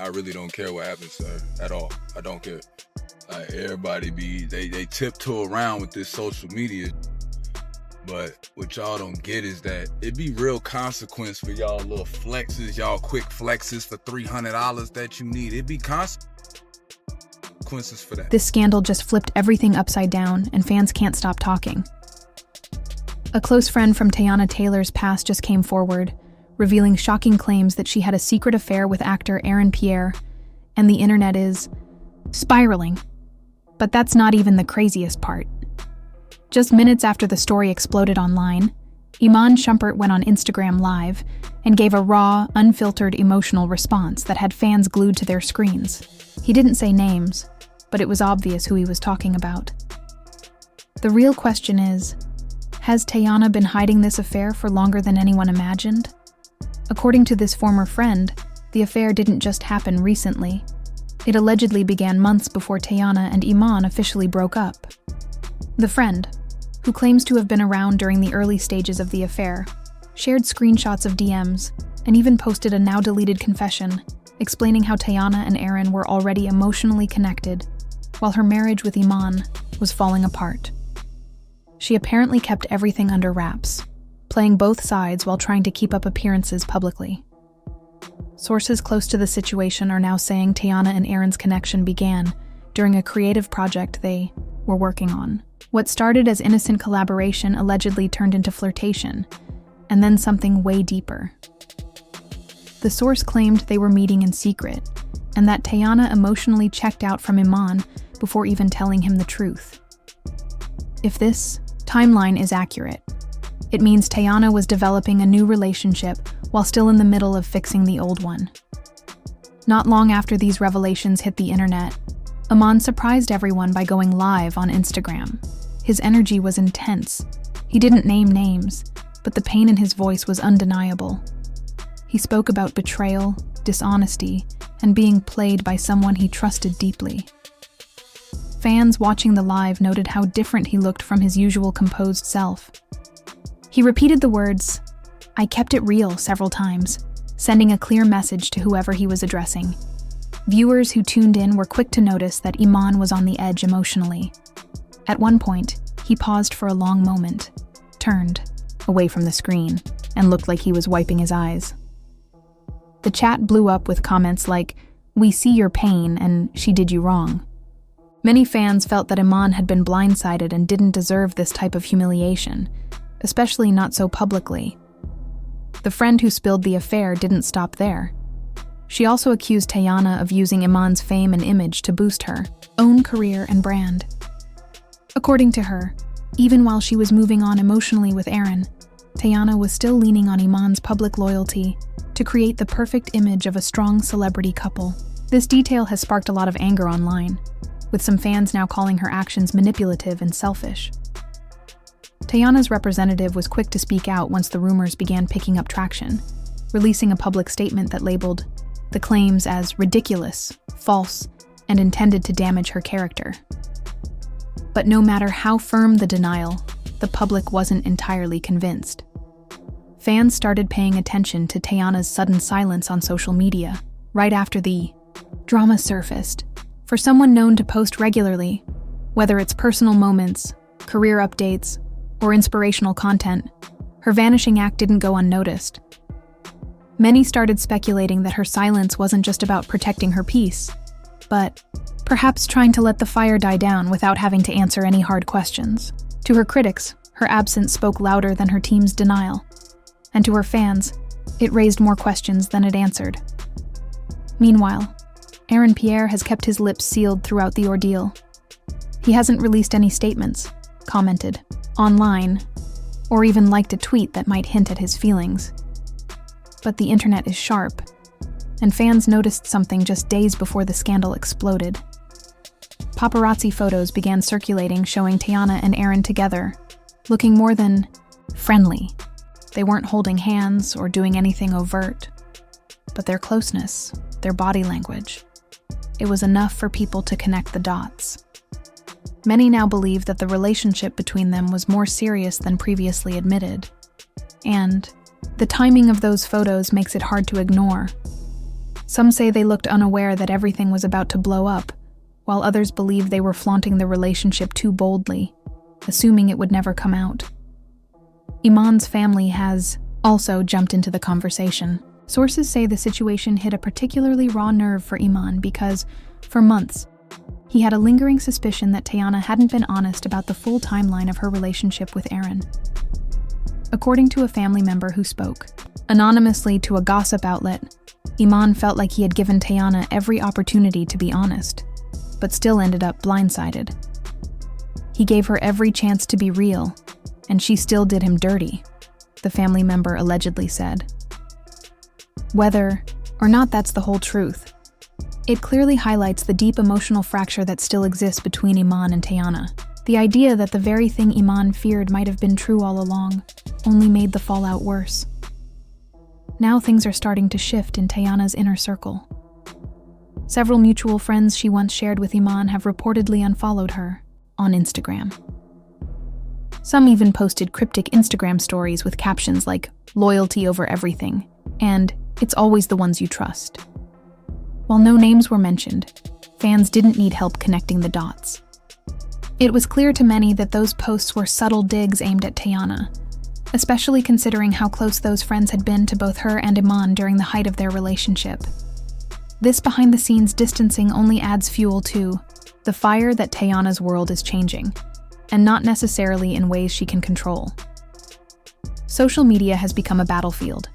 I really don't care what happens to her at all. I don't care. Like, everybody they tiptoe around with this social media. But what y'all don't get is that it be real consequence for y'all little flexes, y'all quick flexes for $300 that you need. It be consequences for that. This scandal just flipped everything upside down, and fans can't stop talking. A close friend from Teyana Taylor's past just came forward, revealing shocking claims that she had a secret affair with actor Aaron Pierre, and the internet is spiraling. But that's not even the craziest part. Just minutes after the story exploded online, Iman Shumpert went on Instagram Live and gave a raw, unfiltered, emotional response that had fans glued to their screens. He didn't say names, but it was obvious who he was talking about. The real question is, has Teyana been hiding this affair for longer than anyone imagined? According to this former friend, the affair didn't just happen recently. It allegedly began months before Teyana and Iman officially broke up. The friend, who claims to have been around during the early stages of the affair, shared screenshots of DMs and even posted a now-deleted confession explaining how Teyana and Aaron were already emotionally connected, while her marriage with Iman was falling apart. She apparently kept everything under wraps, playing both sides while trying to keep up appearances publicly. Sources close to the situation are now saying Teyana and Aaron's connection began during a creative project they were working on. What started as innocent collaboration allegedly turned into flirtation, and then something way deeper. The source claimed they were meeting in secret, and that Teyana emotionally checked out from Iman before even telling him the truth. If this timeline is accurate, it means Teyana was developing a new relationship while still in the middle of fixing the old one. Not long after these revelations hit the internet, Iman surprised everyone by going live on Instagram. His energy was intense. He didn't name names, but the pain in his voice was undeniable. He spoke about betrayal, dishonesty, and being played by someone he trusted deeply. Fans watching the live noted how different he looked from his usual composed self. He repeated the words, "I kept it real," several times, sending a clear message to whoever he was addressing. Viewers who tuned in were quick to notice that Iman was on the edge emotionally. At one point, he paused for a long moment, turned away from the screen, and looked like he was wiping his eyes. The chat blew up with comments like, "We see your pain," and "She did you wrong." Many fans felt that Iman had been blindsided and didn't deserve this type of humiliation, especially not so publicly. The friend who spilled the affair didn't stop there. She also accused Teyana of using Iman's fame and image to boost her own career and brand. According to her, even while she was moving on emotionally with Aaron, Teyana was still leaning on Iman's public loyalty to create the perfect image of a strong celebrity couple. This detail has sparked a lot of anger online, with some fans now calling her actions manipulative and selfish. Teyana's representative was quick to speak out once the rumors began picking up traction, releasing a public statement that labeled the claims as ridiculous, false, and intended to damage her character. But no matter how firm the denial, the public wasn't entirely convinced. Fans started paying attention to Teyana's sudden silence on social media right after the drama surfaced. For someone known to post regularly, whether it's personal moments, career updates, or inspirational content, her vanishing act didn't go unnoticed. Many started speculating that her silence wasn't just about protecting her peace, but perhaps trying to let the fire die down without having to answer any hard questions. To her critics, her absence spoke louder than her team's denial. And to her fans, it raised more questions than it answered. Meanwhile, Aaron Pierre has kept his lips sealed throughout the ordeal. He hasn't released any statements, commented online, or even liked a tweet that might hint at his feelings. But the internet is sharp, and fans noticed something just days before the scandal exploded. Paparazzi photos began circulating showing Teyana and Aaron together, looking more than friendly. They weren't holding hands or doing anything overt, but their closeness, their body language, it was enough for people to connect the dots. Many now believe that the relationship between them was more serious than previously admitted, and the timing of those photos makes it hard to ignore. Some say they looked unaware that everything was about to blow up, while others believe they were flaunting the relationship too boldly, assuming it would never come out. Iman's family has also jumped into the conversation. Sources say the situation hit a particularly raw nerve for Iman because, for months, he had a lingering suspicion that Teyana hadn't been honest about the full timeline of her relationship with Aaron. According to a family member who spoke anonymously to a gossip outlet, Iman felt like he had given Teyana every opportunity to be honest, but still ended up blindsided. He gave her every chance to be real, and she still did him dirty, the family member allegedly said. Whether or not that's the whole truth, it clearly highlights the deep emotional fracture that still exists between Iman and Teyana. The idea that the very thing Iman feared might have been true all along only made the fallout worse. Now things are starting to shift in Teyana's inner circle. Several mutual friends she once shared with Iman have reportedly unfollowed her on Instagram. Some even posted cryptic Instagram stories with captions like "loyalty over everything" and "it's always the ones you trust." While no names were mentioned, fans didn't need help connecting the dots. It was clear to many that those posts were subtle digs aimed at Teyana, especially considering how close those friends had been to both her and Iman during the height of their relationship. This behind-the-scenes distancing only adds fuel to the fire that Teyana's world is changing, and not necessarily in ways she can control. Social media has become a battlefield.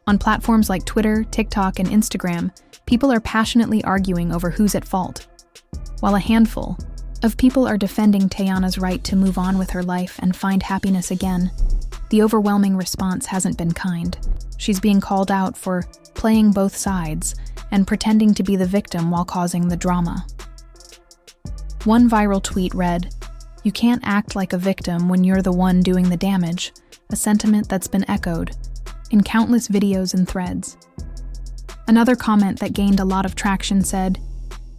On platforms like Twitter, TikTok, and Instagram, people are passionately arguing over who's at fault, while a handful of people are defending Teyana's right to move on with her life and find happiness again. The overwhelming response hasn't been kind. She's being called out for playing both sides and pretending to be the victim while causing the drama. One viral tweet read, "You can't act like a victim when you're the one doing the damage," a sentiment that's been echoed in countless videos and threads. Another comment that gained a lot of traction said,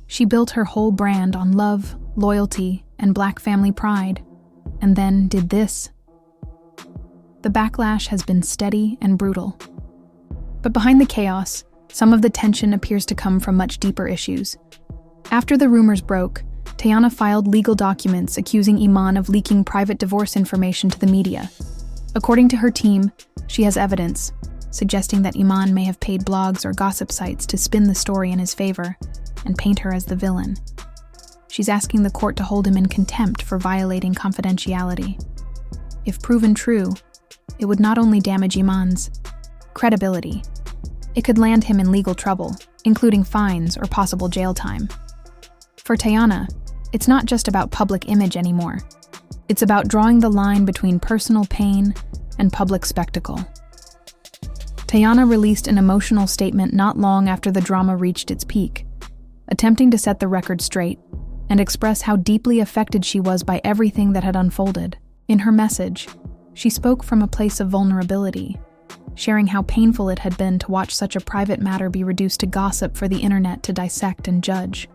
"She built her whole brand on love, loyalty, and Black family pride, and then did this." The backlash has been steady and brutal. But behind the chaos, some of the tension appears to come from much deeper issues. After the rumors broke, Teyana filed legal documents accusing Iman of leaking private divorce information to the media. According to her team, she has evidence suggesting that Iman may have paid blogs or gossip sites to spin the story in his favor and paint her as the villain. She's asking the court to hold him in contempt for violating confidentiality. If proven true, it would not only damage Iman's credibility, it could land him in legal trouble, including fines or possible jail time. For Teyana, it's not just about public image anymore. It's about drawing the line between personal pain and public spectacle. Teyana released an emotional statement not long after the drama reached its peak, attempting to set the record straight and express how deeply affected she was by everything that had unfolded. In her message, she spoke from a place of vulnerability, sharing how painful it had been to watch such a private matter be reduced to gossip for the internet to dissect and judge.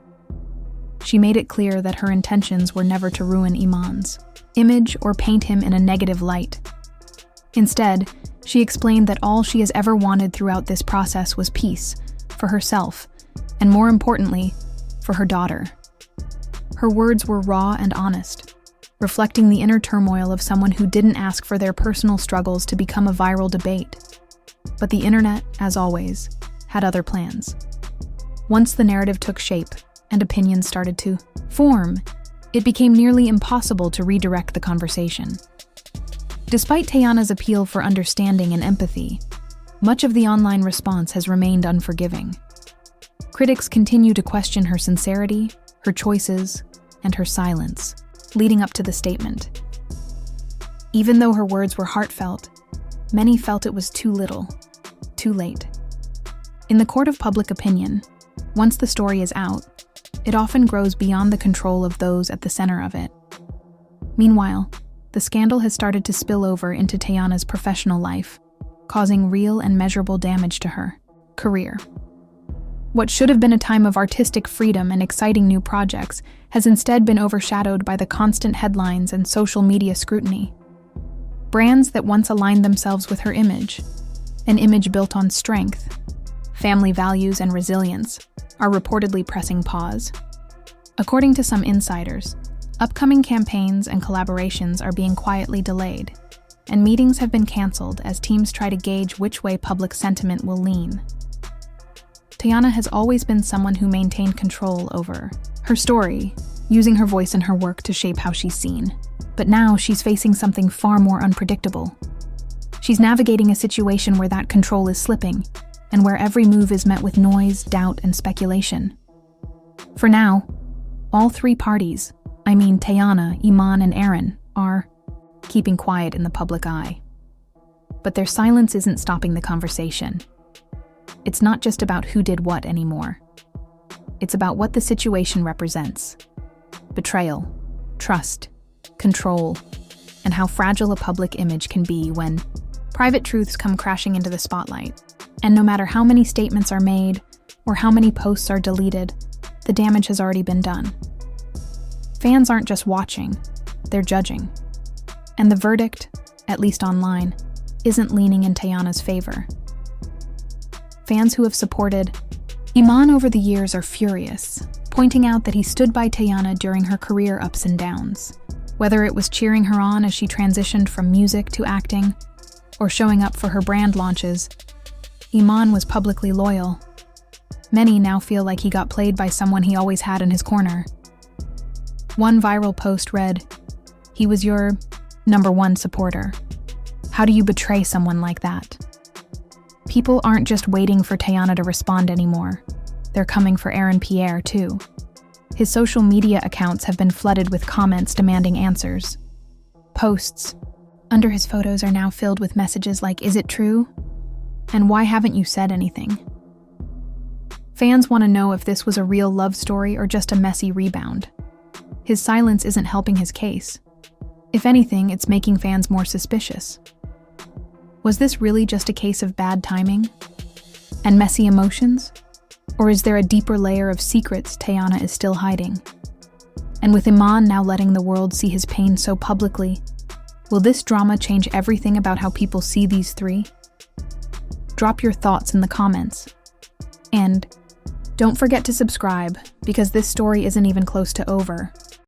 She made it clear that her intentions were never to ruin Iman's image or paint him in a negative light. Instead, she explained that all she has ever wanted throughout this process was peace, for herself, and more importantly, for her daughter. Her words were raw and honest, reflecting the inner turmoil of someone who didn't ask for their personal struggles to become a viral debate. But the internet, as always, had other plans. Once the narrative took shape and opinions started to form, it became nearly impossible to redirect the conversation. Despite Teyana's appeal for understanding and empathy, much of the online response has remained unforgiving. Critics continue to question her sincerity, her choices, and her silence, leading up to the statement. Even though her words were heartfelt, many felt it was too little, too late. In the court of public opinion, once the story is out, it often grows beyond the control of those at the center of it. Meanwhile, the scandal has started to spill over into Teyana's professional life, causing real and measurable damage to her career. What should have been a time of artistic freedom and exciting new projects has instead been overshadowed by the constant headlines and social media scrutiny. Brands that once aligned themselves with her image, an image built on strength, family values, and resilience, are reportedly pressing pause. According to some insiders, upcoming campaigns and collaborations are being quietly delayed, and meetings have been canceled as teams try to gauge which way public sentiment will lean. Teyana has always been someone who maintained control over her story, using her voice and her work to shape how she's seen. But now she's facing something far more unpredictable. She's navigating a situation where that control is slipping, and where every move is met with noise, doubt, and speculation. For now, all three parties, Teyana, Iman, and Aaron, are keeping quiet in the public eye. But their silence isn't stopping the conversation. It's not just about who did what anymore. It's about what the situation represents: betrayal, trust, control, and how fragile a public image can be when private truths come crashing into the spotlight. And no matter how many statements are made or how many posts are deleted, the damage has already been done. Fans aren't just watching, they're judging. And the verdict, at least online, isn't leaning in Teyana's favor. Fans who have supported Iman over the years are furious, pointing out that he stood by Teyana during her career ups and downs. Whether it was cheering her on as she transitioned from music to acting, or showing up for her brand launches, Iman was publicly loyal. Many now feel like he got played by someone he always had in his corner. One viral post read, "He was your #1 supporter. How do you betray someone like that?" People aren't just waiting for Teyana to respond anymore. They're coming for Aaron Pierre, too. His social media accounts have been flooded with comments demanding answers. Posts under his photos are now filled with messages like, "Is it true?" and "Why haven't you said anything?" Fans want to know if this was a real love story or just a messy rebound. His silence isn't helping his case. If anything, it's making fans more suspicious. Was this really just a case of bad timing and messy emotions? Or is there a deeper layer of secrets Teyana is still hiding? And with Iman now letting the world see his pain so publicly, will this drama change everything about how people see these three? Drop your thoughts in the comments. And don't forget to subscribe, because this story isn't even close to over.